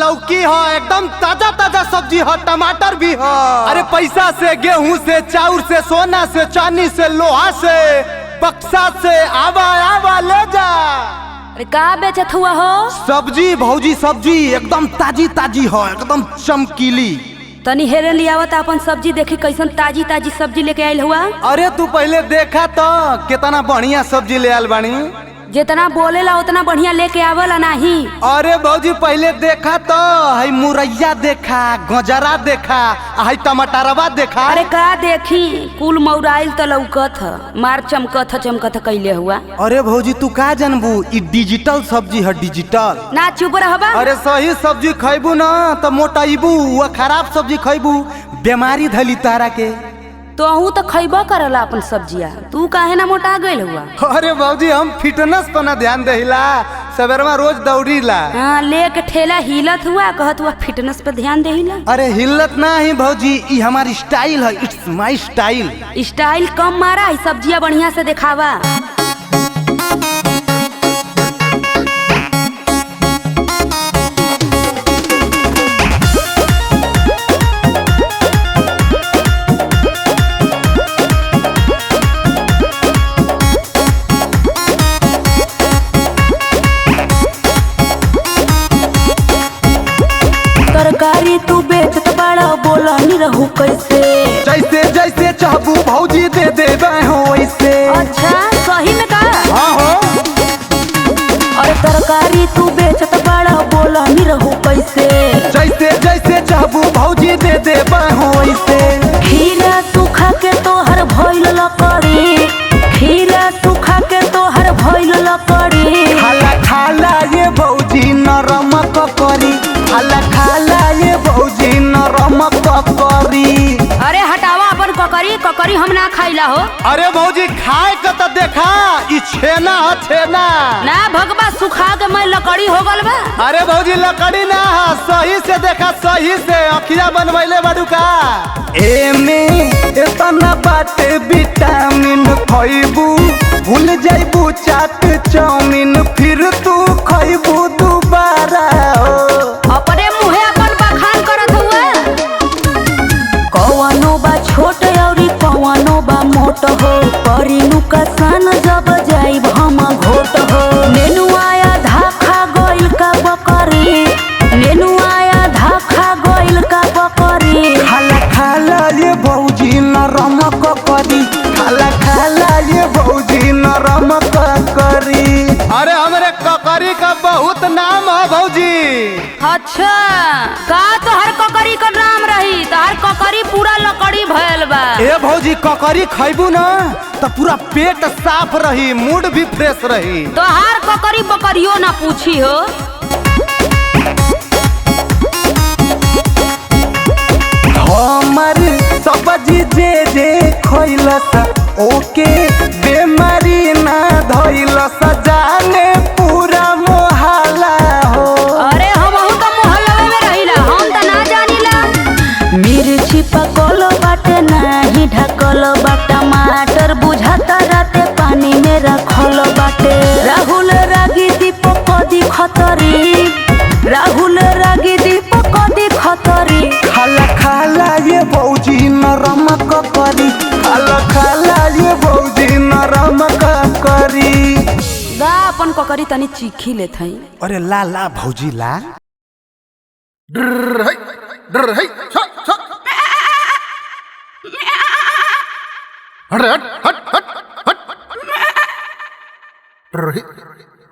लौकी हो, एकदम ताजा ताजा सब्जी हो, टमाटर भी हो। अरे पैसा से, गेहूं से, चाउर से, सोना से, चांदी से, लोहा से, बक्सा से, आवा आवा ले जा। अरे का बेचत हुआ हो? सब्जी भौजी, सब्जी एकदम ताजी ताजी हो, एकदम चमकीली। तनी हेरे लियावत अपन सब्जी देखी कैसन ताजी ताजी सब्जी लेके आयल हुआ। अरे तू पहले देखा तो कितना बढ़िया सब्जी ले आल बानी। जितना बोलेला उतना बढ़िया लेके आवला नहीं। अरे भौजी पहले देखा तो है मुरैया देखा, गजरा देखा, है टमाटरवा देखा। अरे का देखी, कुल मौराइल तो लौकत ह, मार चमकत कैले हुआ। अरे भौजी तू का जानबू, ई डिजिटल सब्जी है, डिजिटल। ना चुप रहबा। अरे सही सब्जी खैबू ना तो मोटाइबू, वो खराब सब्जी खैबू बीमारी धली तारा के। तो तो खैबा करला अपन सब्जिया, तू काहे ना मोटा गइल हुआ? अरे भौजी हम फिटनेस पर ना ध्यान देहिला, सवेरवा रोज दौड़ीला। हाँ, लेके ठेला हिलत हुआ, कहत हुआ फिटनेस पे ध्यान देहिला। अरे हिलत ना ही भौजी, ई हमारी स्टाइल है, इट्स माय स्टाइल। स्टाइल कम मारा है, सब्जिया बढ़िया से दिखावा। तरकारी तू बेचत बड़ा, बोला नहीं रहू कैसे? जैसे जैसे चाहबू भौजी दे देबे हो वैसे। अच्छा सही में का? हाँ हो। अरे तरकारी तू बेचत बड़ा, बोला नहीं रहू कैसे? जैसे जैसे चाहबू भौजी दे देबे हो वैसे। खीरा सूखा के तोहर भइल लकड़ी, खीरा सूखा के तोहर भइल लकड़ी। खाला खाला ये भौजी नरम ककरी, खाला खाला ये भौजी नरम ककरी। अरे हटावा अपन ककरी, ककरी हम ना खाइला हो। अरे भौजी खाए के तो देखा, ई छेना है छेना। ना भगवा सुखा के मैं लकड़ी हो गल बा। अरे भौजी लकड़ी ना है, सही से देखा, सही से अखिया बनवैले बाड़ू का। एमे इतना बाटे विटामिन, खइबू भूल जाइबू चाट चाउमीन, फिर तू खइबू दोबारा हो। अपने मुहे अपन बखान करत हुआ। कौनो बा छोट औरी कौनो बा मोट हो, परिनु का सन जब जाइब हम घोट हो। नेनु आया धाखा गोइल का बकरी, नेनु आया धाखा गोइल का बकरी। खाला खाला ये भौजी नरम ककरी, खाला खाला ये भौजी नरम ककरी। अरे हमरे ककरी का बहुत नाम है भौजी। अच्छा का तोहर ककरी का नाम रही? तोहर ककरी पूरा लकड़ी भयल बा। ए भौजी ककरी खैबू ना तो पूरा पेट साफ रही, मूड भी फ्रेश रही। तोहार ककरी बकरियो ना पूछी हो। हमर सब्जी जे जे खइलस ओके बेमारी ना धइलस, जाने पूरा मोहल्ला हो। अरे हमहू तो मोहल्ला में रहिला, हम तो ना जानिला। मिर्ची पकल बाटे नाही ढकल बा, टमाटर बुझाता राते पानी में रखल बाटे। राहुल रागी दीपक दी खतरी, राहुल रागी दीपक दी खतरी। खाला खाला ये भौजी नरम ककरी, खाला खाला ये भौजी नरम ककरी। दा अपन ककरी तनी चीखी लेत हई। अरे ला ला भौजी ला। डर है, डर है, छक छक। हट हट हट हट हट। डर है।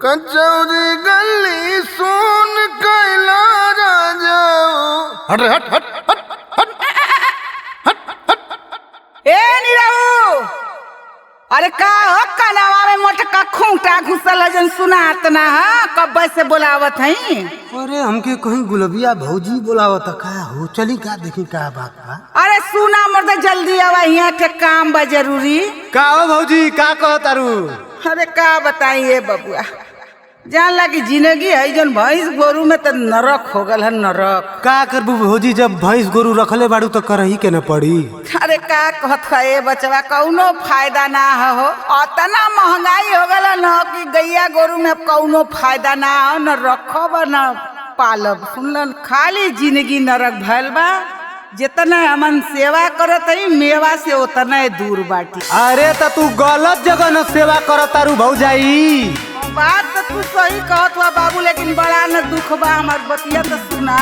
कचौरी गली सुन कैला जा जाओ। हट हट हट हट हट हट हट। ए निरहु, अरे का हो कनावा में मोटका खूंटा घुसल है जन सुनात ना है, कब से बोलावत हई? अरे हमके कहीं गुलबिया भौजी बोलावत का हो, चली का देखी का बात बा। अरे सुना मर्द जल्दी आवा, यहाँ के काम बा जरूरी। का हो भौजी का कहतारू? अरे का बताइए बबुआ, जान लगी जिंदगी है जन भैंस गोरू में तो नरक हो गल है, नरक। का करबू भौजी, जब भैंस गोरू रखले बाड़ू तो करही के न पड़ी। अरे का कहत है बचवा, कौनो फायदा ना हो। इतना महंगाई हो गल न कि गैया गोरू में कौनो फायदा ना हो, न रखब न पालब। सुनलन खाली जिंदगी नरक भैल बा। जितना हमन सेवा करत हई मेवा से उतना दूर बाटी। अरे त तू गलत जगह न सेवा करत तारू भौजाई। बात तो तू सही कहत हुआ बाबू, लेकिन बड़ा न दुख बा। हमार बतिया तो सुना।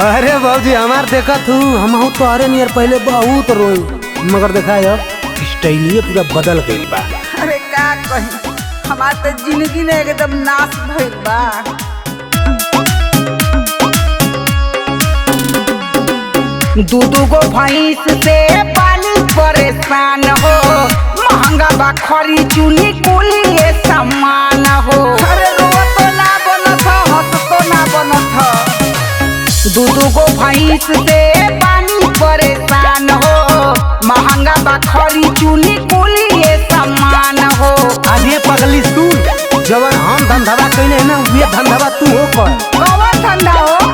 अरे भौजी हमार देखत हूँ हम तोहरे नियर पहले बहुत रोई, मगर देखा स्टाइलिए पूरा बदल गई बा। अरे का कही, हमार तो जिंदगी ने एकदम नाश भइल बा। दू गो भैंस से पानी परेशान हो, महंगा बा खरी चूनी कुली ये सामान हो। अरे रो तो ना बनत ह, हंस तो ना बनत ह। दू गो भैंस से पानी परेशान हो, महंगा बा खरी चूनी कुली ये सामान हो। अरे पगली सुन, जवन हम धंधवा कइले ना वे धंधवा तू हो कर। कौन धंधा हो?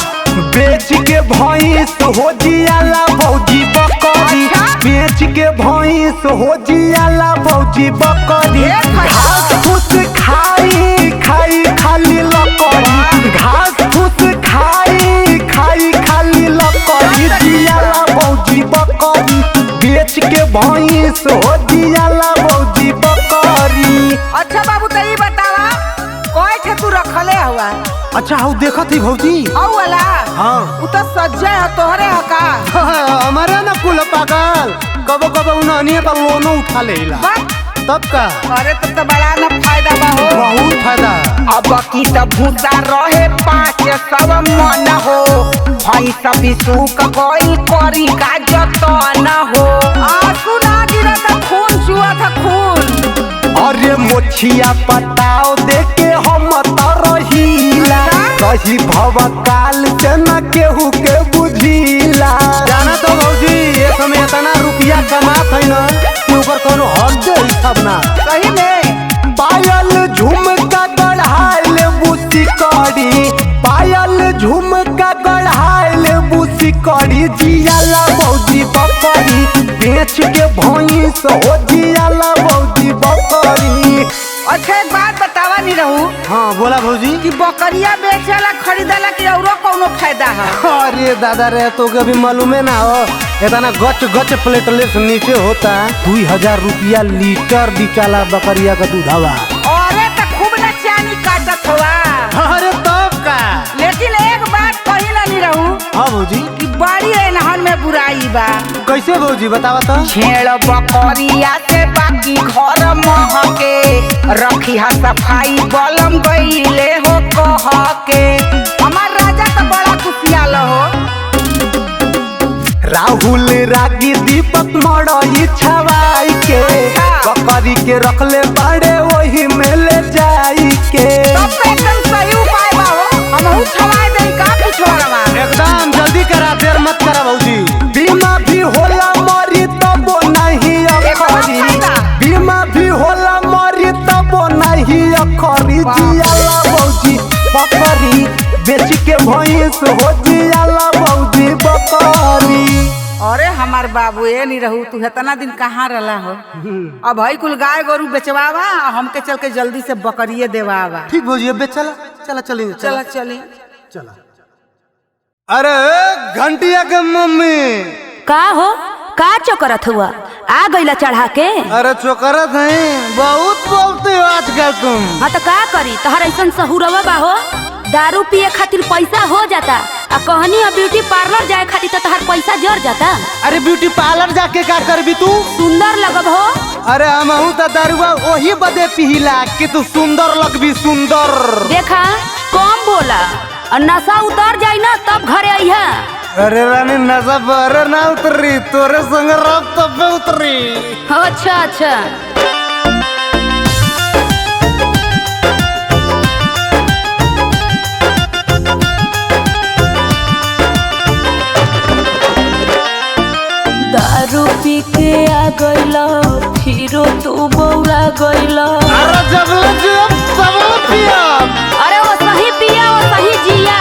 बेच के भैंस हो जियाला भौजी बकरी, बेच के भैंस हो जियाला भौजी बकरी। घास फूस खाई खाई खाली लकड़ी, घास फूस खाई खाई खाली लकड़ी जियाला भौजी बकरी। बेच के भैंस हो जियाला भौजी बकरी। अच्छा बाबू तो ये बतावा कोई थे तू रखले हुआ? अच्छा हूँ देखत ही भौजी। औ वाला हाँ उ तो सज्जे है तोहरे है का? हमारे ना कुल पागल कबो कबो उन्हें पर लोनो उठा लेला तब का। अरे तो बड़ा न फायदा बा हो। बहुत फायदा। अब की तो भूसा रहे 500 मन हो, भैंस भी सूख गई करी का जतन हो। आंसू ना गिरा था, खून चुआ था खून। अरे मोछिया पटाओ देके हम तरहीला, कही भव काल से न केहू के बुझीला। जाना तो भौजी ये समय इतना रुपया कमात है ना कि ऊपर कोनो हद हिसाब ना। सही में पायल झुमका गढ़ाइल बुसी कड़ी, पायल झुमका गढ़ाइल बुसी कड़ी जियाला भौजी बकरी। बेच के भैंस हो जियाला भौजी बकरी। अच्छा एक बात बतावा नहीं रहू। हाँ बोला भौजी। कि बकरिया बेचला खरीदला कि औरो कोनो फायदा है? अरे दादा रे तो कभी मालूम ना हो, इतना गच गच प्लेटलेट नीचे होता 2000 रुपया लीटर बिकाला बकरिया का दूधवा। अरे तो खूब न चानी काटत हुआ। अरे तब का। लेकिन एक बात कही ना नहीं रहू। हाँ भौजी। कि बड़ी एनहन में बुराई बा। कैसे भौजी बतावा तो। छेड़ बकरिया से बाकी घर महके, रखी हा सफाई बलम गईले हो कह के। हमार राजा तो बड़ा खुशियाल हो। राहुल रागी दीपक मड़ई छवाई के, बकरी के रखले बड़े वही में ले जाई के। तब तो एकदम सही उपाय बा हो। हमहू छवाई दे का पिछवाड़वा। एकदम जल्दी करा, देर मत करा भौजी। बीमा भी होला मरी तब नहीं अखरी, बीमा भी होला मरी तब नहीं अखरी जियाला भौजी बकरी। बेच के भैंस हो जियाला भौजी बकरी। अरे हमार बाबू ये नहीं रहू, तू इतना दिन कहाँ रहा हो? अब भाई कुल गाय गोरू बेचवावा, हमके चल के जल्दी से बकरिए देवावा। ठीक भौजी अब चला चला चलेंगे चला चली चला। अरे घंटिया के मम्मी का हो, का चोकरत हुआ? आ गईला चढ़ा के? अरे चोकरत है, बहुत बोलते हो आजकल तुम। हाँ तो का करी, तहर ऐसा सहूरवा बा हो। दारू पिए खातिर पैसा हो जाता, आ कहनी है ब्यूटी पार्लर जाए खातिर तो तहर पैसा जर जाता। अरे ब्यूटी पार्लर जाके का करबी तू? सुंदर लगब हो। अरे हमहू तो दारुआ वही बदे पिहिला कि तू सुंदर लगबी सुंदर। देखा कम बोला, और नशा उतर जाई ना तब घरे आइहा। अरे रानी नशा बरे ना उतरी, तोरे संग रब तब उतरी। अच्छा अच्छा। दारू पी के आ गईला, फिरो तू बौरा गईला। अरे जब सब पिया। अरे वो सही पिया वो सही जिया।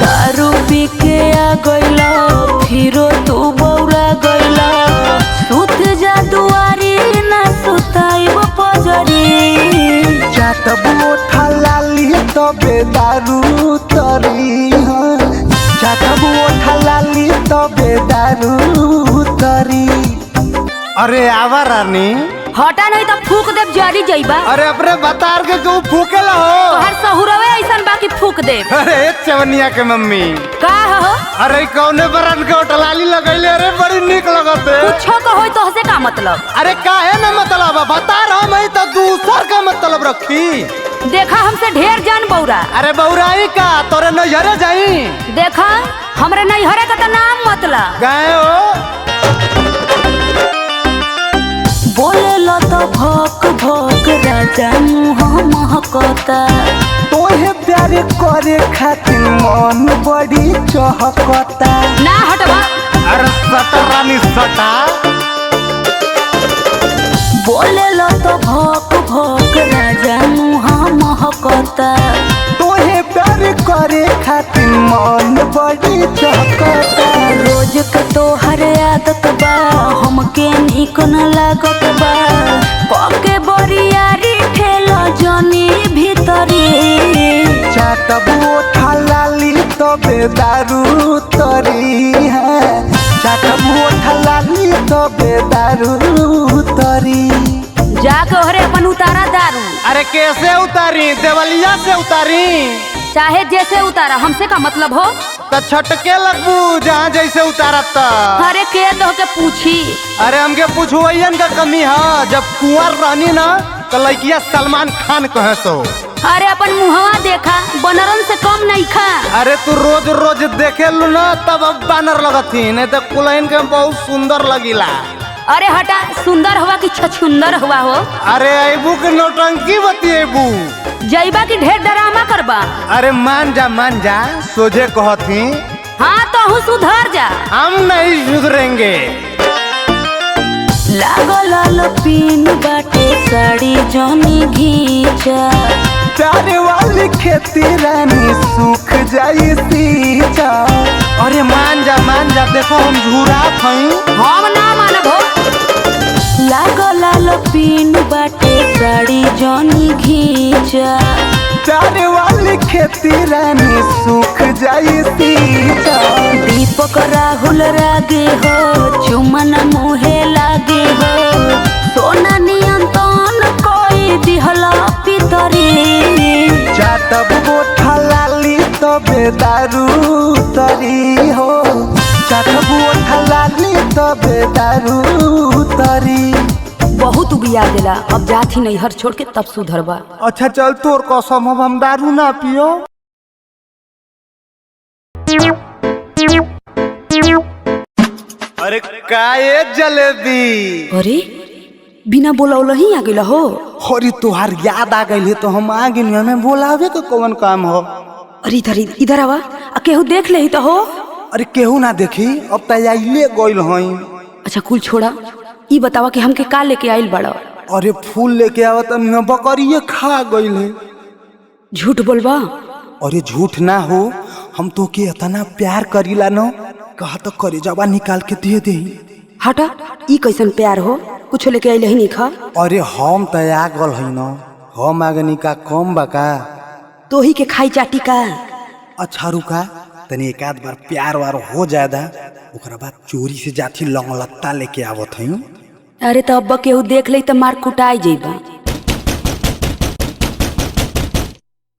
दारू पी के आ गईला, फिरो तू बौरा गईला। सुत जा दुआरी ना सुताइब पजरी। जात बोठा लाली तबे दारू तरी। अरे आवा रानी। हटा नहीं तो फूक देव जरी जइबा। अरे अपने बतार के क्यों फूकेला हो? तोहर सहुरवे ऐसन बाकी फूक देव। अरे चवनिया के मम्मी का हो? अरे कौने बरन के टलाली लगैले? अरे बड़ी निक लगते। कुछो को होई तो से का मतलब? अरे काहे न मतलब बता रहा मैं तो दूसर का मतलब रखी। देखा हमसे ढेर जान बौरा। अरे बौराई का तोरे नैहरे जाई। देखा हमरे नैहरे का तो नाम मतलब गए हो बोले लो तो भोक भोक राजा मुँह महकता। तोहे प्यार करे खातिर मन बड़ी चहकता। ना हटवा। अरे सटा रानी सटा। बोले लो तो भोक भोक राजा मुँह महकता। तोहे प्यार करे खातिर मन बड़ी चहकता। रोज के तोहर आदत बा हमके निक न लागत बा। पके बरियारी ठेलो जनी भीतरी। चाटब ओठा लाली तबे दारू तरी है। चाटब ओठा लाली तबे दारू तरी। जाके ओहरे अपन उतारा दारू। अरे कैसे उतारी? देवलिया से उतारी चाहे जैसे उतारा हमसे का मतलब हो? तो छटके लगबू जहाँ जैसे उतारा था। अरे के तो के पूछी। अरे हमके पूछुअन का कमी है। जब कुंवर रहनी ना तो लड़किया सलमान खान कहे सो। अरे अपन मुहवा देखा बनरन से कम नहीं खा। अरे तू रोज रोज देखे लू ना तब अब बानर लगती नहीं तो कुलैन के बहुत सुंदर लगिला। अरे हटा सुंदर हुआ कि छछुंदर हुआ हो? अरे अबू के नौटंकी बतिएबू जइबा की ढेर डरामा करबा। अरे मान जा सोझे कहती। हाँ तो हूँ सुधर जा। हम नहीं सुधरेंगे। लागो लाल पीन बाटे साड़ी जनी घींचा। प्यारे वाली खेती रानी सूख जाई सींचा। अरे मान जा देखो हम झूरा थई। हम ना मानबो। लागो लाल पीन बाटे साड़ी जनी घींचा। प्यारे वाली खेती रानी सूख जाई सींचा। दीपक राहुल रागे हो चुमन मुहे लागे हो। सोना नियंत्रण कोई दिहला पितरी। चाटब ओठा लाली तबे दारू तरी हो। चाटब ओठा लाली तबे दारू तरी। बहुत उबिया देला अब जाती नैहर छोड़ के तब सुधरबा। अच्छा चल तोर कसम हम दारू ना पियो। अरे काये जलेबी? अरे बिना बोलौल ही आ गइल हो? अरे तोहार याद आ गई तो हम आ गए। हमें बोलावे के कौन काम हो? अरे इधर आवा केहू देख ले तो हो। अरे केहू ना देखी अब तैयार गइल हई। अच्छा कुल छोड़ा ई बतावा कि हमके का लेके आइल बड़ा? अरे फूल लेके आवत बकरिए खा गइल है। झूठ बोलबा? अरे झूठ ना हो हम तो के इतना प्यार करीला न कहा तो करे जबा निकाल के दे दे। हटा ई कैसन प्यार हो? कुछ लेके आइल ही नहीं खा। अरे हम तो आ गल है न। हम आगनी का कम बका तो ही के खाई चाटी का। अच्छा रुका तनी एक आध बार प्यार वार हो जाएदा ओकरा बाद चोरी से जाती लंगलत्ता लेके आवत हई। अरे तो अब केहू देख ले तो मार कुटाई जेबा।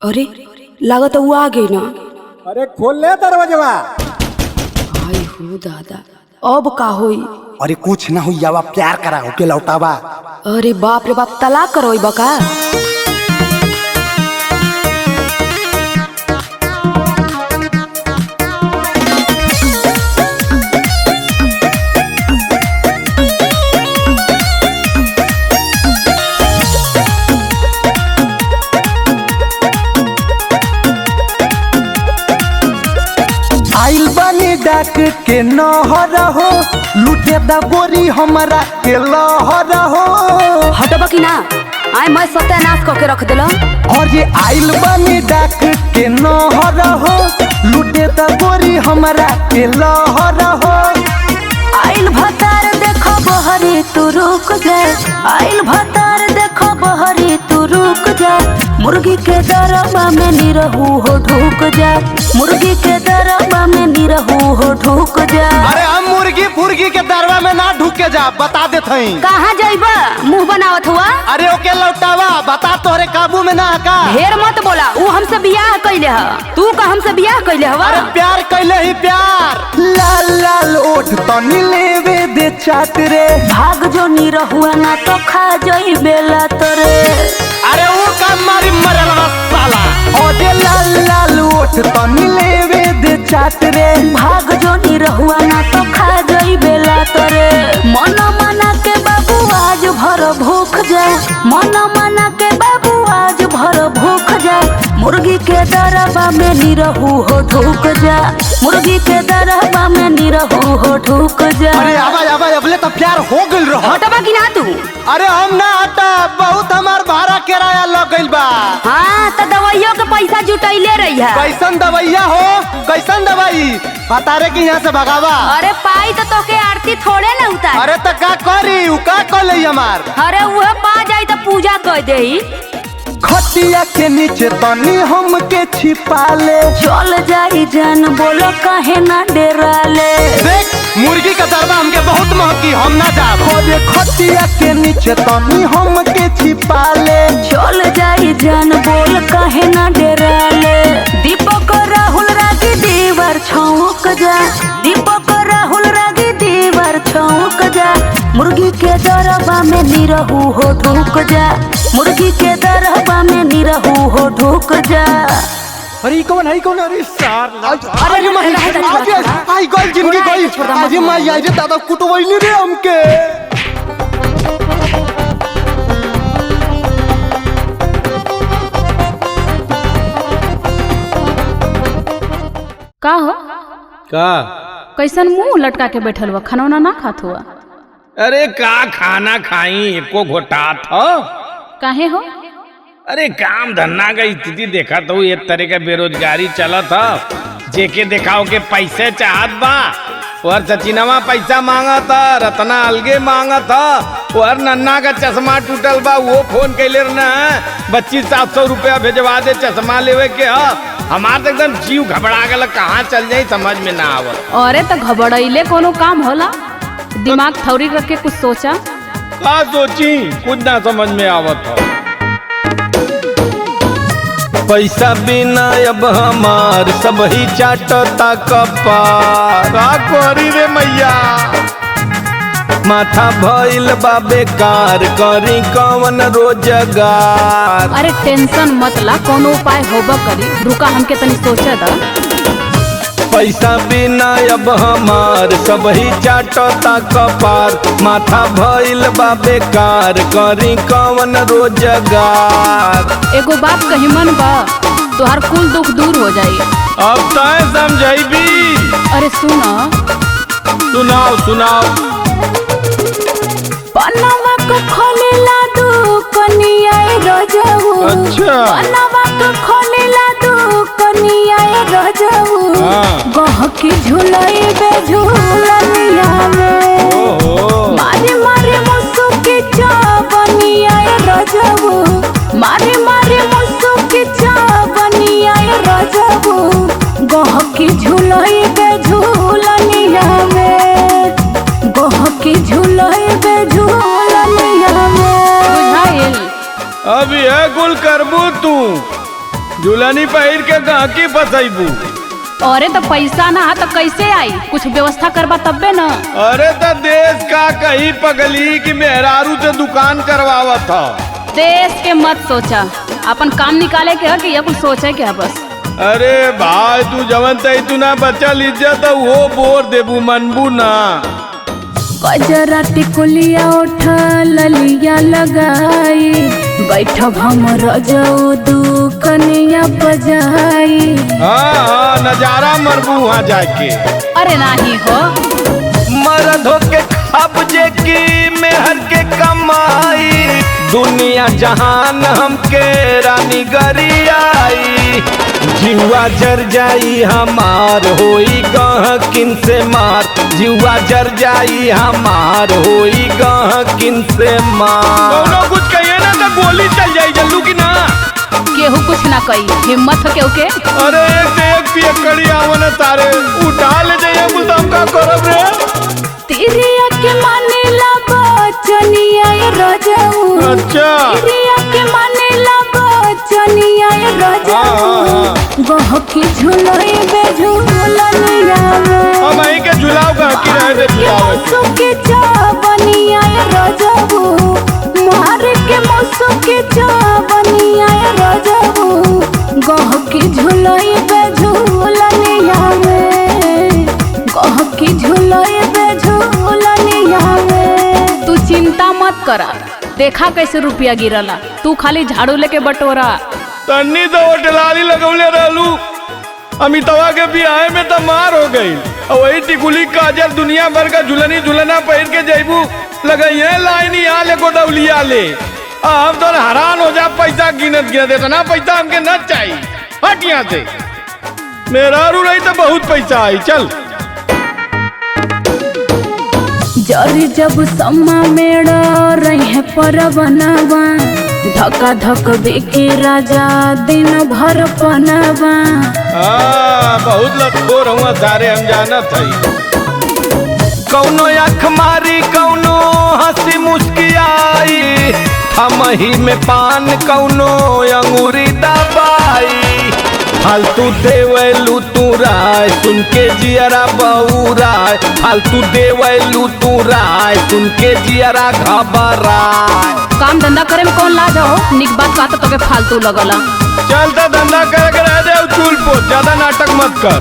अरे लागत वो आ गई ना। अरे खोल ले दरवाजा। हाय हो दादा अब का होई? अरे कुछ ना हुई जावा प्यार करा होके लौटावा। अरे बाप रे बाप तलाक करोई बका। आइल बनी डाक के नहर हो लूटे दा गोरी हमारा के लहर हो। हटबा की ना आय मैं सत्यानाश करके रख दिल। और ये आइल बनी डाक के नहर हो लूटे दा गोरी हमारा के लहर हो। आइल भतार देखो बहरी तू रुक जाए। आइल भतार देखो बहरी तू रुक ढुक जा मुर्गी के दरबा में निरहू हो ढुक जा मुर्गी के दरबा में निरहू हो ढुक जा। अरे हम मुर्गी फुर्गी के दरबा में ना ढुक के जा, बता देत हई। कहाँ जाइबा मुंह बनावत हुआ? अरे ओके लौटावा, बता तोहरे काबू में ना का। ढेर मत बोला, वो हमसे बियाह कैले ह, तू का हमसे बियाह कैले हवा? अरे प्यार कैले ही प्यार। लाल लाल ओठ तनी लेवे दे चाट रे, भाग जो निरहुआ ना तो खा जाई बेला तोरे। अरे वो काम मारी मरलवा साला। ओजे लाल लाल ओठ तनी लेवे दे चाट रे, भाग जो निरहुआ ना तो खा जाई बेला तोरे। मन मना के बाबू आज भर भूख जा मन मना के बाबू आज भर भूख जा मुर्गी के दरबा में निरहू हो ढुक जा मुर्गी के दरबा में निरहू हो ढुक जा। अरे आवाज आवाज अबले तो प्यार हो गइल रहा। हटबा कि ना तू? अरे हम ना हटा, बहुत हमार भाड़ा किराया लग गइल बा। हाँ तो दवाइयों के पैसा जुटैले रही है। कैसन दवाइया हो, कैसन दवाई बता रे कि यहाँ से भगावा। अरे पाई तो तोके आरती थोड़े ना उतार। अरे तो का करी, उ का कर ले हमार। अरे वह पा जाई तो पूजा कर देही। खटिया के नीचे तनी हम के छिपा ले, चल जाई जान बोलो काहे ना डेरा ले। देख मुर्गी का दरबा हमके बहुत महकी, हम ना जाब। खोजे खटिया के नीचे तनी हम के छिपा ले, चल जाई जान बोल काहे ना डेरा ले। दीपक राहुल रागी दीवार छौक जा दीपक राहुल रागी दीवार छौक जा मुर्गी के दरबा में निरहू हो ढुक जा मुर्गी के दरबा में निरहू हो ढुक जा। अरे कौन है कौन? अरे सार अरे माई आई गई जिंदगी गई। अरे माई आई रे दादा कुटवैली रे हमके। का हो का? कैसन मुंह लटका के बैठल हुआ, खाना वाना ना खात हुआ? अरे का खाना खाई, एको घोटात हो। काहे हो? अरे काम धंधा का स्थिति देखा तो ये तरह का बेरोजगारी चलत ह। जेके देखाओ के पैसे चाहत बा, और सचिनवा पैसा मांगत ह, रत्ना अलगे मांगत ह, और नन्ना का चश्मा टूटल बा, वो फोन कैले न 2500 रुपया भेजवा दे चश्मा लेवे के ह। हमार तो एकदम जीव घबरा गल, कहाँ चल जाई समझ में ना आवत। अरे तो घबराइले कोनो काम होला? दिमाग थौरी रख के कुछ सोचा। का सोची, कुछ ना समझ में आवत हो। पैसा बिना अब हमार सब ही चाटता कपार, का करी रे मैया। माथा भइल बा बेकार, करी कवन रोजगार। अरे टेंशन मत ला, कोनो उपाय होबा करी, रुका हमके तनी सोचे दा। पैसा बिना अब हमार सब ही चाटता कपार, माथा भइल बा बेकार, करी कवन रोजगार। एगो बात कही मन बा, तोहार कुल दुख दूर हो जाई। अब तय समझाइबी। अरे सुनो, सुनाओ सुनाओ। पनवा को खोलेला दू कनिया रजऊ। अच्छा। पनवा को खोलेला दू कनिया रजऊ। गहकी झुलई बे झुलनिया में। ओहो। मारे मारे मुसुकी चावनिया रजऊ। मारे मारे मुसुकी चावनिया रजऊ। गहकी झुलई बे झुलनिया में। गहकी झुलई बे झुलनिया में। बुझाइल? अब यह कुल करबू तू, झुलनी पहिर के गाहकी फसैबू। अरे तो पैसा ना तो कैसे आई, कुछ व्यवस्था करबा तब्बे न। अरे तो देश का कहीं पगली की मेहरारू से दुकान करवावत ह। देश के मत सोचा, अपन काम निकाले के है कि ये कुछ सोचे के है बस। अरे भाई तू जवन तई तू ना बचल इज्जत वो बोर देबू मनबू ना। गजरा टिकुलिया उठा ललिया लगाई। बैठब हम रजऊ दू कनिया बजाई। हाँ नजारा मरबू वहाँ जाके। अरे नाही हो, मर्द होके खबजे की मेहर के कमाई, दुनिया जहान हमके रानी गरियाई। जीवा जर जाई हमार होई गहकिन से मार, जीवा जर जाई हमार होई गहकिन से मार। कुछ कहिए ना तो गोली चल जाई जल्लू की ना। केहू कुछ ना कही, हिम्मत हो केहू के। अरे एक से एक पियकड़ी आवन तारे उठा ले जाइए कुल हम का करब रे। तिरिया के माने ला बचनिया रजऊ। अच्छा तिरिया के माने ला बचनिया रजऊ। गहकी झुलई बे झुलनिया में। हम आई के झुलाओ का की रहे दे झुलाओ। के चावनिया रजऊ। मार के मौसू के चावनिया रजऊ। गहकी झुलई बे झुलनिया में। गहकी झुलई बे झुलनिया में। तू चिंता मत करा, देखा कैसे रुपया गिरला, तू खाली झाड़ू लेके बटोरा। तन्नी तो होटलाली लगौले रहलू, अमितवा के बियाह में तो मार हो गई। और वही टिकुली काजल दुनिया भर का झुलनी झुलना पहन के जैबू लगाइए लाइन यहाँ ले गोदौलिया ले। हम तो हैरान हो जा, पैसा गिनत गिनत इतना पैसा हमके न चाहिए। हट यहाँ से, मेरा रू रही तो बहुत पैसा आई। चल जरी जब सम्मा मेड़ा रहे पर बनवा। धक्का धक बेके राजा दिन भर पनवा। बहुत लटकोर हुआ सारे हम जानत हई। कौनो आँख मारी कौनो हंसी मुस्कियाई, हम ही में पान कौनो अंगूरी दबाई। फालतू देवलू तू राय सुन के जियरा बउराय। फालतू देवलू तू राय सुन के जियरा घबराय। काम धंधा करे में कौन लाज हो, निक बात बात तो के फालतू लगला। चल तो धंधा करे के रह दे चूल पो, ज्यादा नाटक मत कर।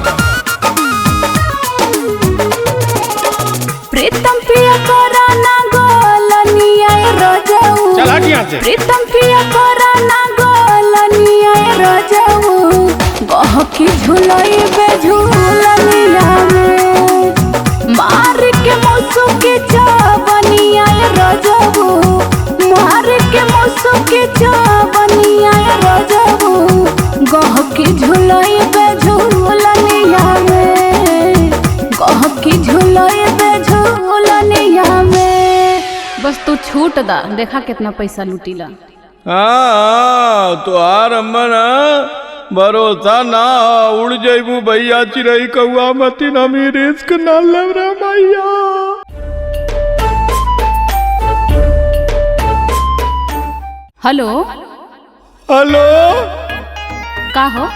प्रीतम पिया करा ना गोलनिया रजऊ। चल हट यहाँ से। प्रीतम पिया करा ना गोलनिया रजऊ। गहकी झुलई बे झुलनिया में। मार के मौसू के चावनिया रजऊ। मार के मौसू के चावनिया रजऊ। गहकी झुलई बे झुलनिया में। गहकी झुलई बे झुलनिया में। बस तू छूट दा, देखा कितना पैसा लूटीला। हाँ तुहार अम्मन भरोसा ना उड़ जैबू भैया चिरई कौआ मती ना मी रिस्क ना लेव रे मैया। हेलो हेलो का हो?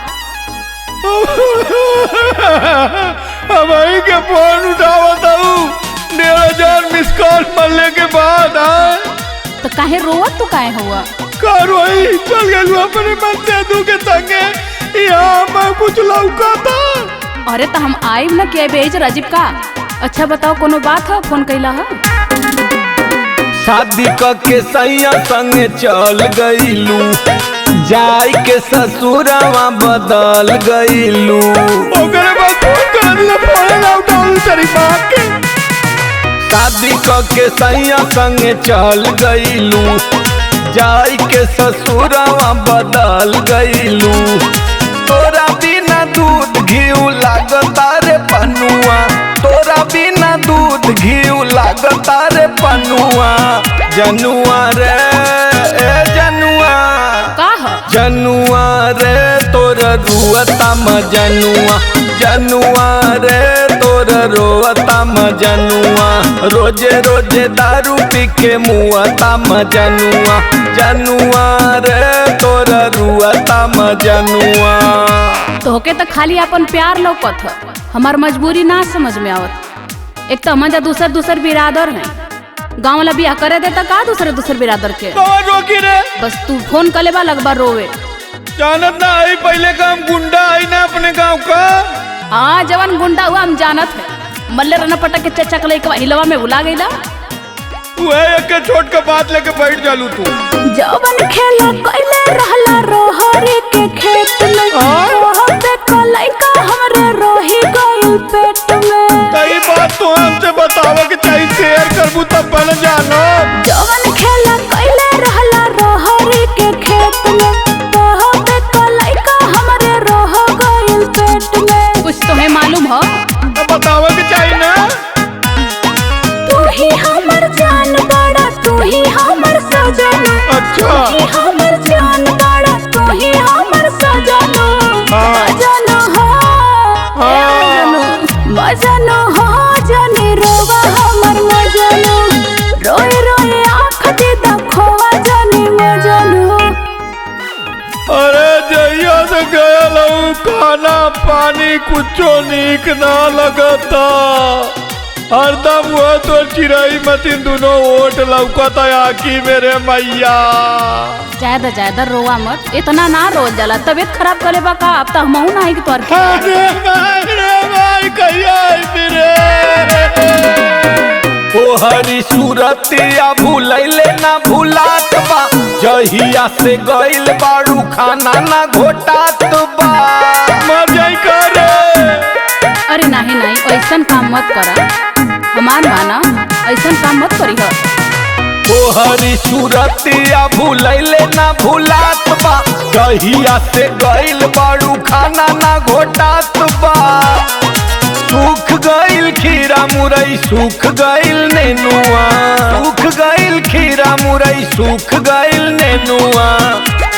भाई के फोन उठावत हूँ, 1500 मिस कॉल मरने के बाद। तो काहे रोवत तू काहे हुआ? कारवाई चल गई अपने मस्तेदू के संगे, यहाँ मैं कुछ लौका था। अरे तो हम आइब न के बेच राजीव का। अच्छा बताओ कोनो बात है, फोन कैला है? शादी के सैया संगे चल गईलू, जाई के ससुरवा बदल गईलू। ओकरे बाद फोन कर ले, फोन ना उठाऊ तेरी बात के। शादी के सैया संगे चल गईलू, जाई के ससुरवा बदल गईलू। तोरा बिना दूध घीउ लागता रे पनुआ। तोरा बिना दूध घीउ लागता रे पनुआ। जनुआ रे ए जनुआ का है? जनुआ रे तोर रुअता मजनुआ। जनुआ रे तोर रोअता मजनुआ। रोजे रोजे दारू पी के मुआता मजनुआ। जनुआ रे तोर रुअता मजनुआ। तो होके तो खाली अपन प्यार लौकत है, हमार मजबूरी ना समझ में आवत। एक तो मजा दूसर बिरादर है, गाँव वाला बियाह करे देता का दूसरे बिरादर के। कौन रोकी रे? बस तू फोन कर ले बा लगभग रोवे। जानत ना आई पहले का हम गुंडा आई ना अपने गांव का। हाँ जवान गुंडा हुआ हम जानत है। मल्ले रना पटक के चचा कलई के हिलवा में भुला गईला। वह एक छोट का बात लेके बैठ जालू तू। जवन खेला कइले रहला रोहरी के खेत में। ओहते कलई का हमरे रोही गइल पेट में। कई बात तो हमसे बतावे के चाहिए, शेयर करबू तब बन जानो। जवन खेला कइले रहला रोहरी के खेत में। ओहते कलई का हमरे रोह गइल पेट में। कुछ तुम्हें मालूम हो? तो बतावे के चाहिए ना। तू ही हमर जान बड़ा, तू ही हमर सजना। अच्छा तू ही हमर जान बड़ा, तू ही हमर पानी कुछो नीक ना लगता। हरदम हुआ तो चिराई मतीन दोनों ओट लौकता आखी मेरे मैया। ज्यादा रोवा मत, इतना ना रोज जाला, तबीयत खराब करे बा का। अब तो हमहू ना है कि तोर अरे भाई कहिया मेरे ओ हरी सूरतिया भूलैले ना भूलात बा, जहिया से गइल बाड़ू खाना ना घोटात बा। मर जाई करे। अरे नहीं ऐसन काम मत करा, हमार माना ऐसन काम मत करी हो। ओ हरी सूरतिया भूलैले ना भूलात बा, जहिया से गइल बाड़ू खाना ना घोटात बा। सूख गइल खीरा मुरई सूख गइल नेनुआ, सूख गइल खीरा मुरई सूख गइल नेनुआ।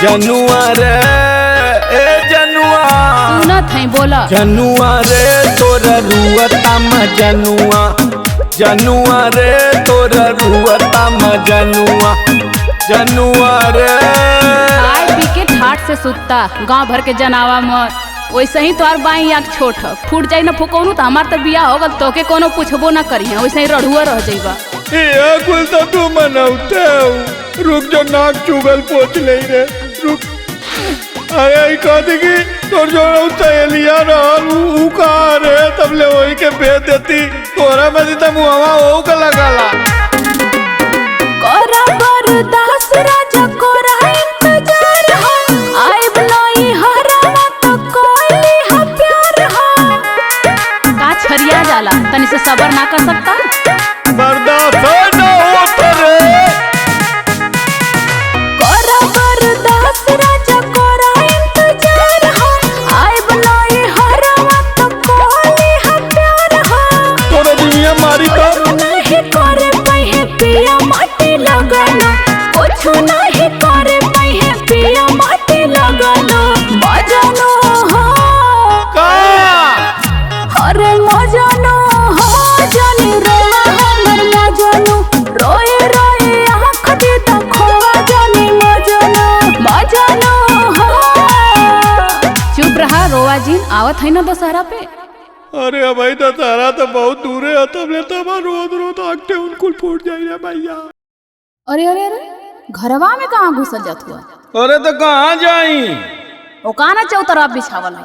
जनुआ रे ए जनुआ सुनत है बोला। जनुआ रे तोरा रुअता म जनुआ, जनुआ रे तोरा रुअता म जनुआ, जनुआ रे। खाए पी के ठाट से सुतता, गांव भर के जनावा मत। वैसे ही तोर बाई आँख छोट है, फूट जाई ना फुकौनू तो हमार तो बिया होगल, तोके कोनो पूछबो ना करी। वैसे ही रढ़ुआ रह जाइबा। ये कुल तो तू मनाउते हो। रुक जो नाक चुगल पोछ ले रे रुक। अरे कहती कि तोर जो सहेलिया रहल ऊ कहाँ रे, तब ले वही के भेज देती। तोरा में दी त मुहवा ओ के लगाला। कोरा बरदास राजा कोरा इंतजार हो, आइब नई हरवा तो कोई हा प्यार हो। का छरिया जाला, तनी से सबर ना कर सकता। बर्दाश्त न होत रे। कोरा बरदास राजा कोरा इंतजार हो, आइब नई हरवा तो कोई हा प्यार हो। तोरा दुनिया मारी तो नहीं करे पहे पिया माटी लगाना, कुछ नहीं करे पहे पिया माटी लगाना। मजानो हो का अरे मजानो हो जानी रोवा हमर मजानो, रोए रोए आँख दे तो खोवा जानी मजानो हो। चुप रहा रोवा जी, आवत है ना दशहरा पे। अरे भाई तो तारा तो बहुत दूर है, तब ले तब रोज आगते उनकुल फूट जाई रे भैया। अरे घरवा में कहाँ घुसल जात हुआ? अरे तो कहाँ जाई? ओ काना चौतरा बिछावल है।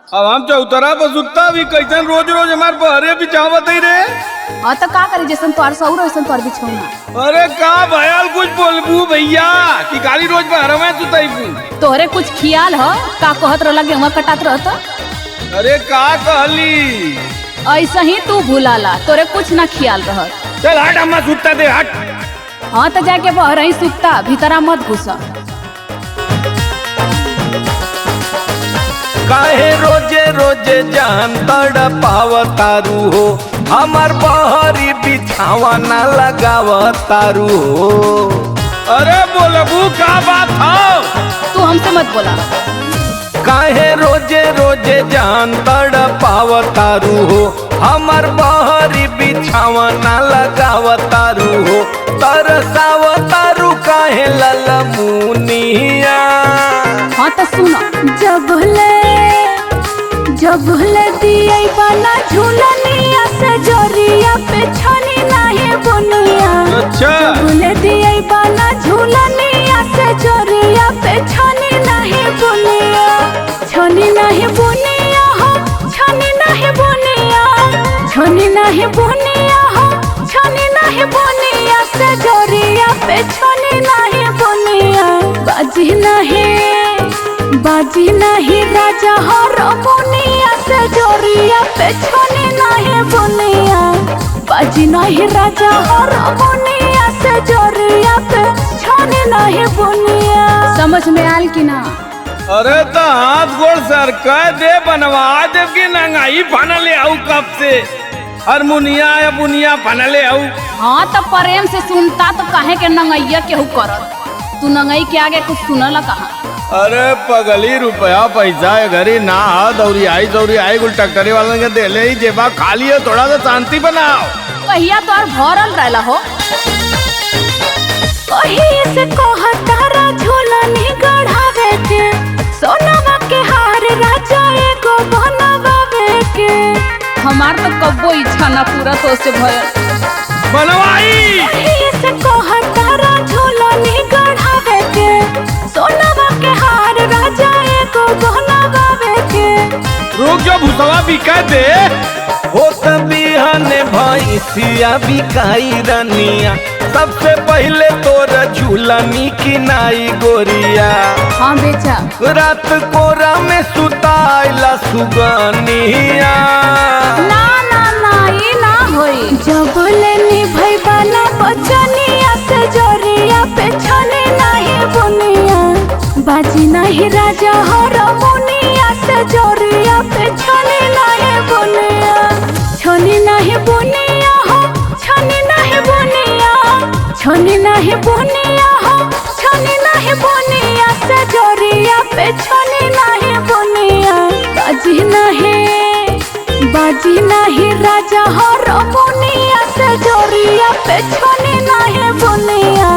अब हम चौतरा पर सुतता भी कैसन रोज हमार बहरे बिछावत ही रे। हाँ तो का करी, जैसन तोर सौर वैसन तोर बिछौना। अरे का भयाल कुछ बोलबू भैया कि गाली रोज बहरे में सुतईबू। तोहरे कुछ खियाल हो का कहत रहला गेहुआ कटात रहता। अरे का कहली? ऐसा ही तू भूलाला, तोरे कुछ ना खियाल रहत। चल हट, हम सुतता दे हट। हाँ तो जाके बहर ही सुतता, भीतरा मत घुसा। काहे रोजे रोजे जान तड़पावतारू हो, हमार बहरी बिछावा ना लगावतारू हो। अरे बोलबू का बात हो? तू हमसे मत बोला। काहे रोजे रोजे जान तड़पावतारू हो, हमार बहरी बिछावा ना लगावतारू हो। तरसावतारू काहे ललमुनिया। हाँ तो सुनो, जब भले दिए वाला झूलनिया से जोरिया पे छनी नहीं बुनिया। अच्छा भले दिए वाला झूलनिया से जोरिया पे छनी नहीं बुनिया। छनी नहीं बुनिया हो, छनी नहीं बुनिया, छनी नहीं बुनिया हो, छनी नहीं बुनिया से जोरिया पे छनी नहीं बुनिया। बाजी नहीं राजा हो रमुनिया से जोरिया पे छनी नहीं बुनिया। बाजी नहीं राजा हो रमुनिया से जोरिया पे छनी नहीं बुनिया। समझ में आल कि ना? अरे तो हाथ गोड़ सर कह दे, बनवा देव की नंगाई फनले आऊ कब से। हारमोनिया या बुनिया फनले आऊ। हाँ तो प्रेम से सुनता तो काहे के नंगैया केहू करत। तू नंगई के आगे कुछ सुनला कहा? अरे पगली रुपया पैसा घरी ना दौरी आई गुल टक्करी वाले के दे ले ही जेबा खाली है, थोड़ा सा शांति बनाओ। कहिया तो और भरल रहला हो। कहीं से कहा तारा झूला नहीं गढ़ावे के, सोनावा के हार राजा एगो बना हमार तो कब्बो इच्छा ना पूरा तो से भयल। बनवाई से कहतारा झूलनी गढ़ावे के सोनवा के हार राजा एको गहनावे के। रुक जो भूसवा बिका दे। होत बिहाने भैंसिया बिकाई रनिया, सबसे पहले तोरा झूलनी किनाई गोरिया। हाँ बेचा। रात कोरा में सुताइला सुगनिया। ना ना ना ये ना होई। जब लेनी भई बना बचनिया से जोरिया पे छने नहीं बुनिया, बाजी नहीं राजा हरमुनिया से जोरिया पे छने नहीं बुनिया। छनी नहीं बुनिया हो, छनी नहीं बुनिया, छनी नहीं बुनिया हो, छनी नहीं बुनिया से जोरिया पे छनी नहीं बुनिया। बाजी नहीं राजा हरमुनिया से जोरिया पे छनी नहीं बुनिया,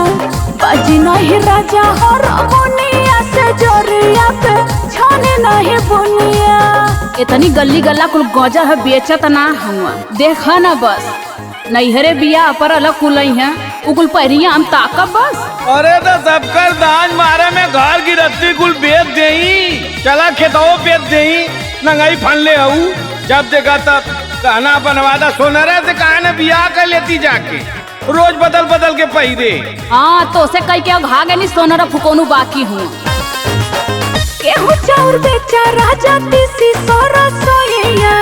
बाजी नहीं राजा हरमुनिया से जोरिया पे छनी नहीं बुनिया। इतनी गली गल्ला कुल गौजा है बेचत ना हुआ। देखा ना बस नैहरे बिया पर अलग कुलई है उकुल पहिरिया हम ताकब बस। अरे तो सबकर दान मारे में घर की रत्ती कुल बेच देई। चला खेतों बेच देई, नंगाई फन ले आऊ। जब देखा तब कहना बनवादा सोनरा से कहा न बियाह कर लेती जाके, रोज बदल बदल के पहिरे। हाँ तो से कई के घा गई सोनरा फुकोनू बाकी हूँ। केहू चाउर बेचा राजा तीसी सोरसोइया,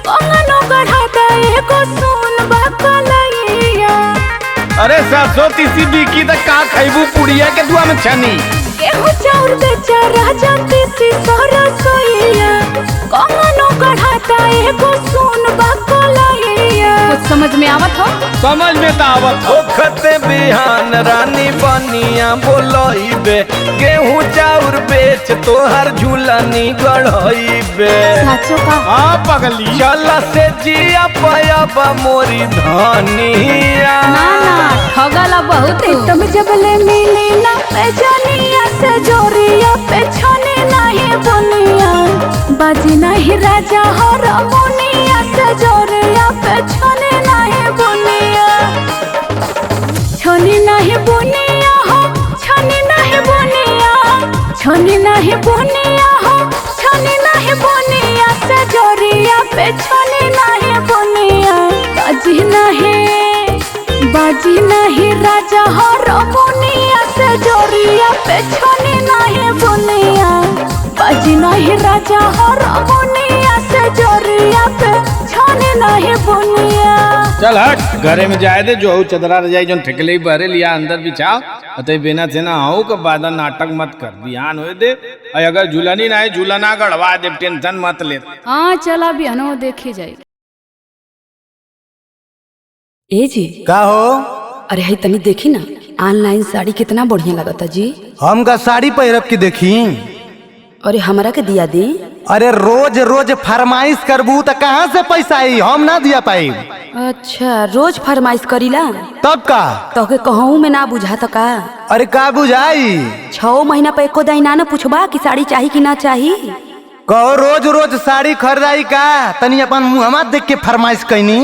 कंगनो गढ़ाता एको सोन बकलैया। अरे 730 बिकी तक का खैबू पुड़िया के दुआ में छनी। केहू चाउर बेचा राजा तीसी सोरसोइया, कंगनो गढ़ाता एको सोन बकलैया। कुछ समझ में आवत हो? समझ में तो आवत हो। ओखते बिहान रानी बनिया बोलइबे, गेहूं चाउर बेच तोहर झूलनी गढ़इबे। साचो का? हाँ पगली। चल से जिया पयब मोरी धनिया। ना ना ठगला बहुत। तुम जब ले मिली ना पैजनिया से जोरिया पे छने नहीं बुनिया, बाजी नहीं राजा हरमुनिया से जोरिया पे छने नहीं बुनिया। छनी नहीं बुनिया हो, छनी नहीं बुनिया, छनी नहीं बुनिया हो, छनी नहीं बुनिया से जोरिया पे छनी नहीं बुनिया। बाजी नहीं राजा हरमुनिया से जोरिया पे छनी नहीं बुनिया, बाजी नहीं राजा हरमुनिया से जोरिया पे छनी नहीं बुनिया। चल हट घरे में जाए दे। जो चदरा रजाई जो ठेकले ही बहरे लिया अंदर बिछाओ। अतः बिना से ना हो के बाद नाटक मत कर, बिहान हो दे। और अगर झूलनी ना है झूलना गड़वा दे, टेंशन मत ले। हाँ चला बिहनो देखे जाए। ए जी का हो? अरे है तनी देखी ना ऑनलाइन साड़ी कितना बढ़िया लगता जी। हमका साड़ी पहिरब की देखी। अरे हमरा के दिया दी। अरे रोज रोज फरमाइश करबू तो कहाँ से पैसा आई? हम ना दिया पाई। अच्छा रोज फरमाइश करीला तब का? तो के कहूँ में ना बुझा तो का? अरे का बुझाई? 6 महीना पे एको दाई ना पूछबा कि साड़ी चाहिए कि ना चाहिए। कहो रोज रोज साड़ी खरीदाई का? तनी अपन मुहम्मद देख के फरमाइश कैनी।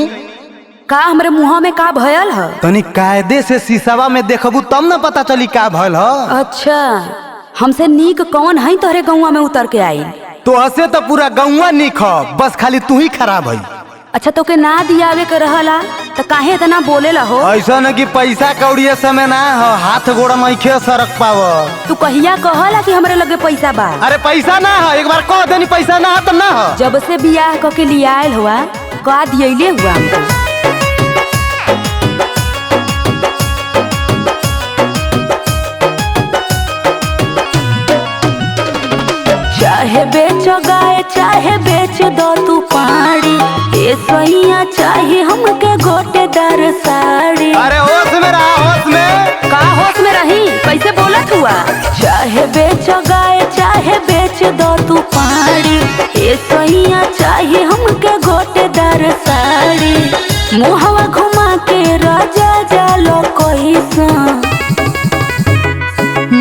का हमरे मुँह में का भयल है? तनी कायदे से शीशवा में देखबू तब न पता चली का भयल है। अच्छा हमसे नीक कौन है तोहरे गौवा में उतर के आई? तो हसे तो पूरा गौवा निक ह, बस खाली तू ही खराब है। अच्छा तो के ना दियावे के रहला तो काहे इतना बोलेला हो? ऐसा न कि पैसा कौड़ी समय ना हो, हाथ गोड़ मैखे सरक पाव। तू कहिया कहला कि हमरे लगे पैसा बा? अरे पैसा ना है, एक बार कह देनी पैसा ना है तो ना है। जब से बियाह क के लिए आयल हुआ का दियले हुआ हमको। चाहे बेचो गाय चाहे बेच दो तू पाड़ी, ये सैया चाहे हमके गोटेदार साड़ी। अरे होश में रहा, होश में। का होश में रही? कैसे बोलत हुआ? चाहे बेचो गाय चाहे बेच दो तू पाड़ी, ये सैया चाहे हमके गोटेदार साड़ी। मुहवा घुमा के राजा जालो कैसा,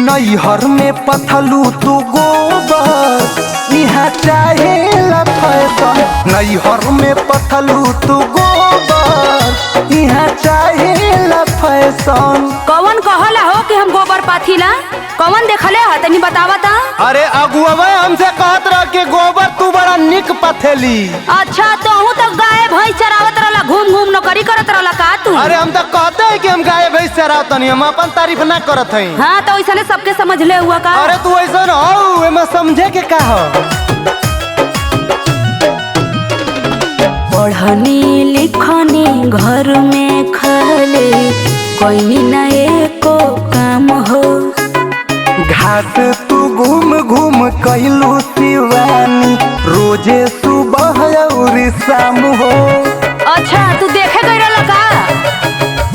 नैहर में पथलू तू गोबर, निहा यहाँ चाहे फैशन नैहर में पथलू तू गोबर यहाँ चाहे फैशन। कौन कहला हो कि हम गोबर पाथीला? कौन देखले ह तनी बतावा ता। अरे अगुआ हमसे कहत रह के गोबर तू बड़ा निक पथेली। अच्छा तो हूँ तो गाय भैंस चरावत रहला, घूम घूम नौकरी करत रहला का तू? अरे हम तो कहते हैं कि हम गाय भैंस चरावतनी, हम अपन तारीफ ना करत हई। हाँ तो ऐसा सबके समझ ले हुआ का? अरे तू ऐसा हो एमे समझे के का हो? पढ़नी लिखनी घर में खाले कोई ना एको काम हो। घास तू घूम घूम कैलू शिवानी रोजे सुबह और शाम हो। अच्छा तू देखे गई रहला का?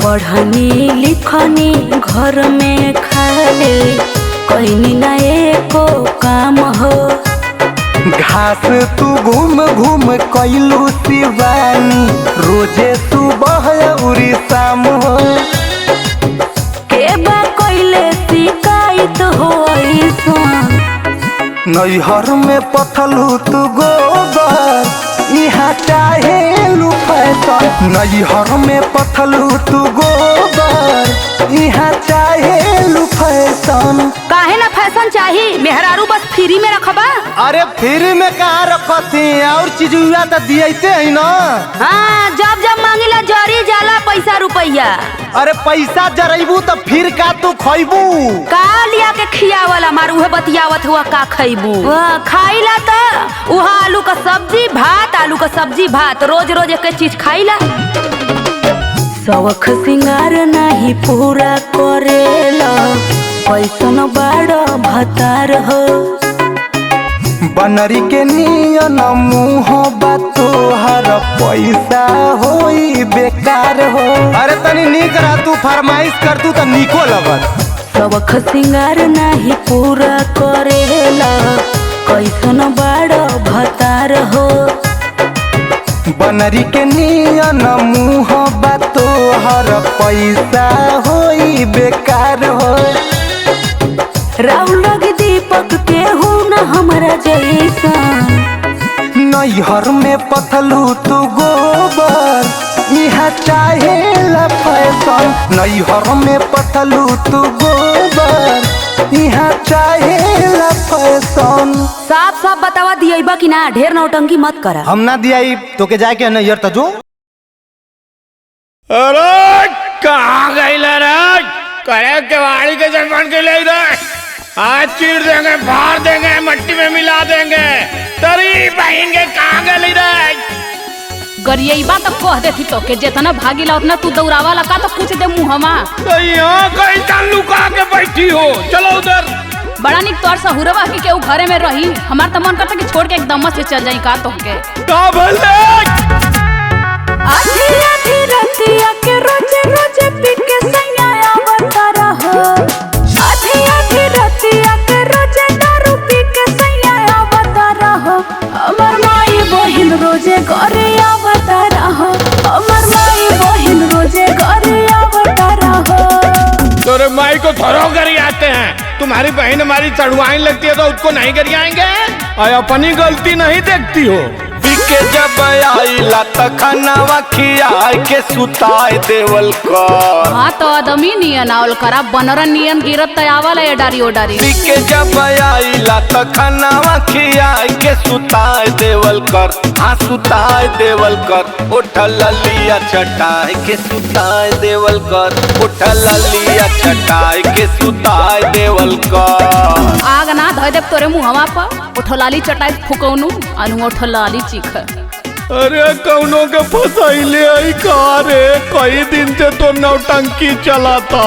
पढ़नी लिखनी घर में खाले कोई ना एको काम हो। घास तू घूम घूम कैलू शिवानी रोजे सुबह और शाम हो। के बा कोइले शिकायत होई सन नैहर में पथलू तू गोबर यहाँ चाहे फैशन नैहर में पथलू तू गोबर यहाँ चाहे फैशन। काहे ना फैशन चाहिए? मेहरारू बस फ्री में रखबा। अरे फ्री में कहाँ रखती और चीज तो दियते है ना। हाँ जब जब मांगिला जरी जाला पैसा रुपया। अरे पैसा जरेबू तो फिर का तू खैबू? का लिया के खियावला मार उहे बतियावत हुआ का खैबू? खाइला तो उहा आलू का सब्जी भात, आलू का सब्जी भात, रोज रोज एक चीज खाइला। शौख सिंगार नहीं पूरा करेला पैसन बड़ा भतार हो। बनरी के नियन मुँह तोहर पैसा होई बेकार हो। अरे तनी निक रह तू फरमाइश कर तू तो निको लगत। शौख सिंगार नहीं पूरा करेला कैसन बड़ा भतार हो। बनरी के नियन मुँह तोहर पैसा होई बेकार हो। राहुल लग दीपक के हूँ न हमारा जैसा। नैहर में पथलू तू गोबर यहाँ चाहे फैशन नैहर में पथलू तू गोबर यहाँ चाहे फैशन। साफ साफ बतावा दिया कि ना? ढेर नौटंकी मत करा। हम ना दिया तो के जाके नैहर तो जो। अरे कहाँ गई रे? करे केवाड़ी के जन्मन के लिए आज चीर देंगे, फाड़ देंगे, मट्टी में मिला देंगे। तेरी बहन के कहाँ गई रे? गरियबा तो कह देती तो के जितना भागीला उतना तू दौड़ावाला का तो कुछ दे मुहमा। यहाँ कैसा लुका के बैठी हो? चलो उधर। बड़ा निक तोर सहुरवा की केहू घरे में रही, हमार तो मन करता कि छोड़ के एकदम से चल जाई का तो के। का भले आधी आधी रतिया के रोजे रोजे पी के सैया आवता रहो। आधी आधी रतिया के रोजे दारू पी के सैया आवता रहो। अमर माई बहिन रोजे घरे आवता रहो। अमर माई बहिन रोजे घरे आवता रहो। तोरे माई को थोरो करी आते हैं, तुम्हारी बहन हमारी चढ़वाई लगती है तो उसको नहीं करी आएंगे। और अपनी गलती नहीं देखती हो। के जब आईला तखनवा खियाए के सुताए देवल कर। हाँ तो आदमी नियन आवल करा, बनर नियन गिरत आवल है डारी ओडारी। के जब आईला तखनवा खियाए के सुताए देवल कर। हाँ सुताए देवल कर। उठल लिया चटाए के सुताए देवल कर। उठल लिया चटाए के सुताए देवल कर। आग ना धोए देव तोरे मुहवा पर उठलाली चटाई फुकौनु अनु उठलाली चीख। अरे कौनों के फसाइले आई का रे? कई दिन से तो नौटंकी चला था।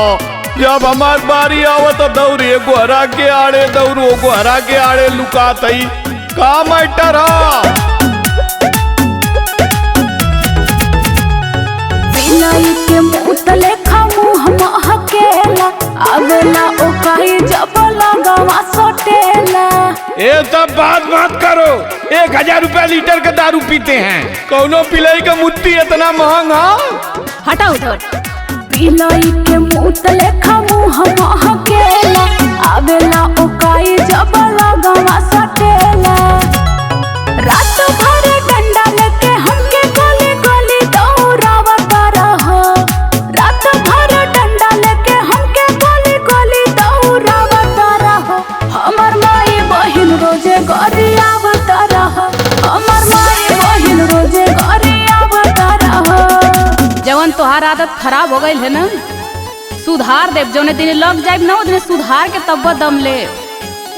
जब हमार बारी आवत तो दौड़े गोहरा के आड़े दौड़ो गोहरा के आड़े लुका थई का मैटर हा? बिलाई के मुँह लेखा मुँह महकेला अगला ओकाई जब लगावा सोटेला। ये सब बात मत करो। 1000 रुपया लीटर का दारू पीते हैं, कौनो पिलाई का मुट्ठी इतना महंगा? हटा उधर। बिलाई के मुँह लेखा मुँह महकेला अगला ओकाई जब लगावा सोटेला। तोहार आदत खराब हो गई है ना, सुधार देव। जौने दिन लग जाए ना उतने सुधार के तब दम ले।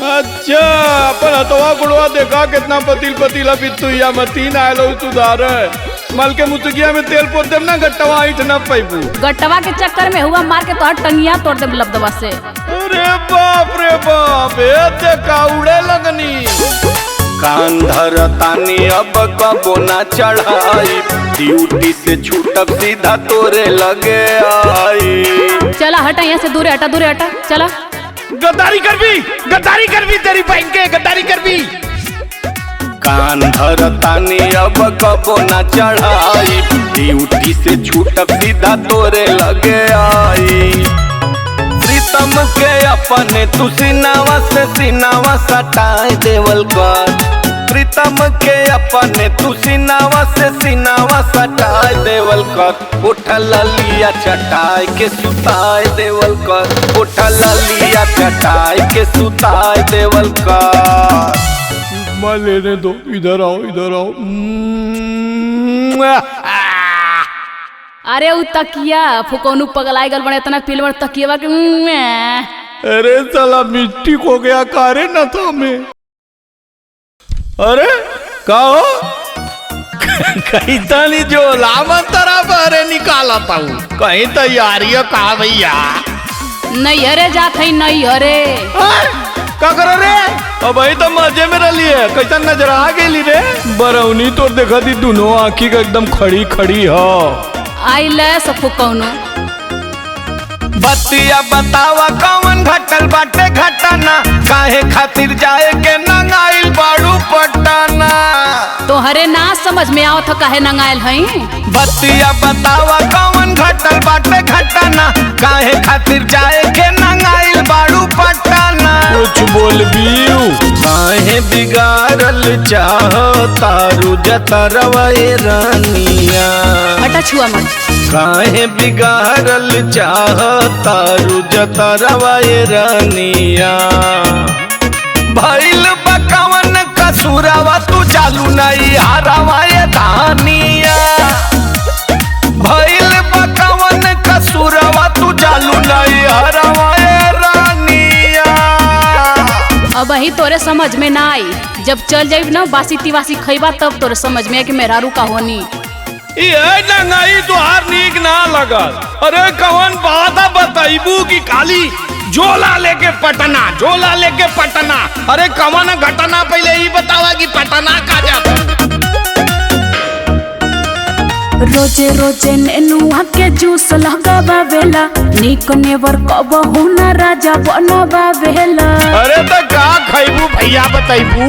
अच्छा अपन हतवा गुड़वा देखा कितना पतिल पतिला बितुया मतीन आयलो सुधार मल के मुतगिया में तेल पोत देम ना गट्टवा इठ ना पैबू। गट्टवा के चक्कर में हुआ मार के तोहर टंगिया तोड़ दे लबदबा से। अरे बाप रे बाप ए देखा उड़े लगनी। कान धर तानी अब कबो ना चढ़ाई, ड्यूटी से छूटब सीधा तोरे लगे आई। चला हटा यहाँ से, दूरे हटा दूरे हटा चला। गद्दारी कर भी तेरी बहन के गद्दारी कर भी। कान धर तानी अब कबो ना चढ़ाई, ड्यूटी से छूटब सीधा तोरे लगे आई। प्रीतम के अपने तू सीनावा से सीनावा सटाए देवल कर, प्रीतम के अपने तू सीनावा से सीनावा सटाए देवल कर। उठल लिया चटाई के सुताए देवल कर, उठल लिया चटाई के सुताए देवल कर। मां लेने दो, इधर आओ इधर आओ। अरे उ तकिया फुकोनू पगलाई गल बने इतना पिलवर तकिया के। अरे साला मिट्टी को गया कारे न था में। अरे का हो कहीं तानी जो लामन तरह बहरे निकाला था कहीं तैयारी का भैया। नहीं हरे जात है नहीं हरे। का कर रे अब तो मजे में रही है। कैसा नजर आ गई रे बरौनी तो देखा दी दोनों आँखी का एकदम खड़ी खड़ी हो। आई ले सब फुकोनू बतिया बतावा कौन घटल बाटे घटना, काहे खातिर जाए के नंगाइल बाड़ू पटना। तोहरे ना समझ में आओ था काहे नंगाइल हई। बतिया बतावा कौन घटल बाटे घटना, काहे खातिर जाए के नंगाइल बाड़ू पटना। कुछ बोल बियू काहे बिगाड़ल चाहतारू जतरवा ए रानिया, हटा छुआ मत। काहे बिगाड़ल चाहतारू जतरवा ए रानिया। भइल बकवन कसूरवा तू चालू नहीं हारवा ए धानिया। भइल बकवन कसूरवा तू चालू नहीं हारवा ए रानिया। अब ही तोरे समझ में ना आई, जब चल जाई ना बासी तिवासी खइबा तब तोरे समझ में आई कि मेहरारू का होनी। ये नंगाई तुहार नीक ना लगल। अरे कौन बात बताइबू की खाली झोला लेके पटना झोला लेके पटना। अरे कौन घटना पहले ही बतावा कि पटना का जाता। रोजे रोजे नेनुआ के जूस लगावेला, नीक नेवर कबहू ना राजा बनवावेला। अरे तो का खइबू भैया बताइबू।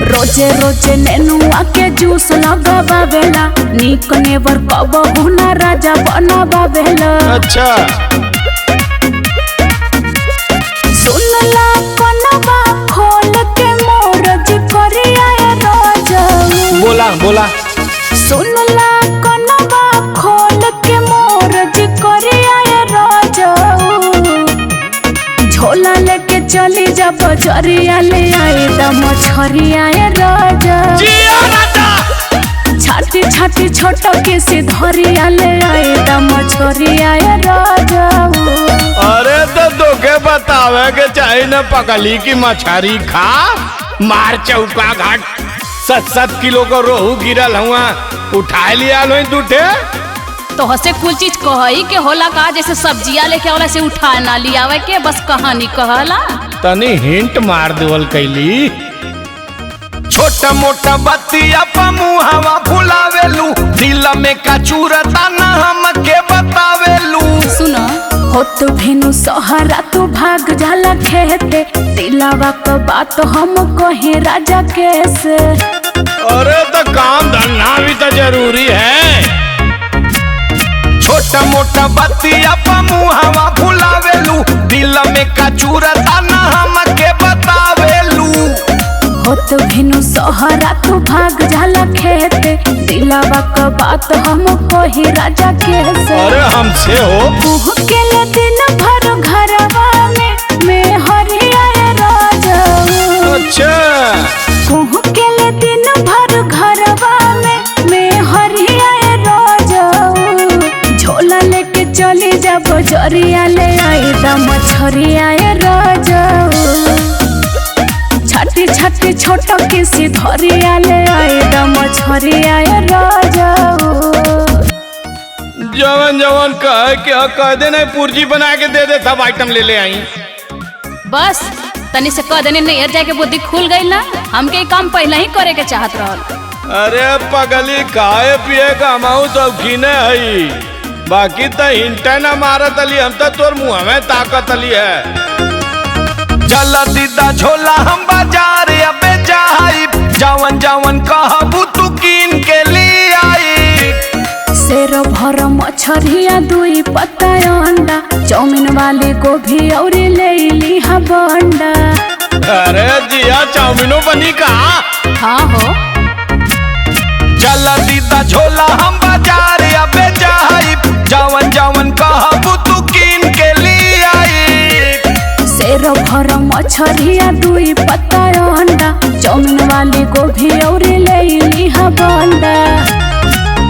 रोजे रोजे नेनुआ के जूस लगावेला, नीक नेवर कबहू ना राजा बनवावेला। अच्छा सुनला कनवा खोल के मोरज करिया राजा। बोला बोला। सुनला कनवा खोल के मोरज करिया राजा। झोला लेके चली जा बजरिया ले आए दम छरिया राजा। छाती छाती छोटो के सिधरिया ले आए दम छरिया राजा। अरे तो दोके बतावे के चाहे न पकली की मछरी खा मार चौका घाट 7-7 किलो का रोहू गिरल हुआ उठा लिया लो दूठे। तो हसे कुल चीज कहई के होला का, जैसे सब्जियां लेके वाला से उठा ना लियावे के बस कहानी कहला। तनी हिंट मार देवल कैली। छोटा मोटा बतिया मुहावा फुलावेलू, दिल में का चूरता न हमके बतावेलू। सुनो हो तो भेनु सहारा तू भाग जाला खेते, दिलावा का बात हम कहे राजा कैसे। अरे तो काम धंधा भी तो जरूरी है। छोटा मोटा बतिया मुहावा फुलावेलू, दिल में का चूरता न हमके बतावेलू। हो तो भेनु सहारा तू भाग जाला खेते, दिलावा का बात हम कहे राजा कैसे। अरे हमसे हो मुँह के ले दिन भर घरवा में हरिया राजा। अच्छा मुँह के ले दिन भर घरवा में हरिया राजा। आए राजाऊ छाटी छाटी छोटो किसी धरिया ले आए द मछरी आए राजाऊ जवन जवन कह दे नहीं पुर्जी बना के दे सब आइटम ले ले आई। बस तनी से कह देने नहीं जाके बुद्धि खुल गई ना, हमके ई काम पहले ही करे के चाहत रहल। अरे पगली खाए पिए का माऊ शौकीन है, बाकी तो हिंटा न मारत अली, हम तो तोर मुँह में ताकत अली है। चल दीदा झोला हम बाजार अबे जाई, जवन जवन कहबू तू कीन के लिए आई। सेरो भर मछरिया दुई पत्ता अंडा, चाउमीन वाली गोभी और ले ली हा बंडा। अरे जिया चाउमीनो बनी का? हाँ हो। चल दीदा झोला हम बाजार अबे जाई, जवन जवन कहबू तू कीन के लिए आई। सेरो भर मछरिया दुई पत्ता अंडा, चाउमीन वाली गोभी और ले ली हा बंडा।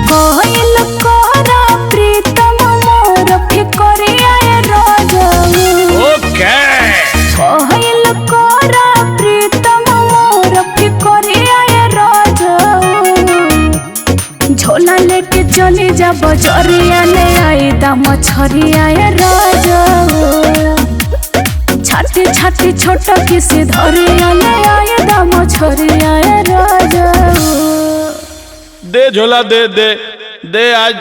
कोइल कोरा प्रीतम मोर फिकरिया राजाऊ। ओके। कोइल कोरा प्रीतम मोर फिकरिया राजाऊ। झोला लेके चली जा बजरिया ले आई दा मछरिया राजाऊ छाती छाती छोटा किसी धरिया ले आई दा मछरिया राजाऊ। दे झोला दे आज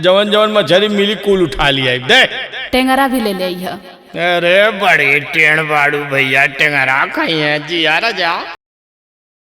जवन जवन मछली मिली कुल उठा लिया दे। टेंगरा भी ले ले। अरे बड़े टेढ़ बाड़ू भैया, टेंगरा खाई है जी यार जा।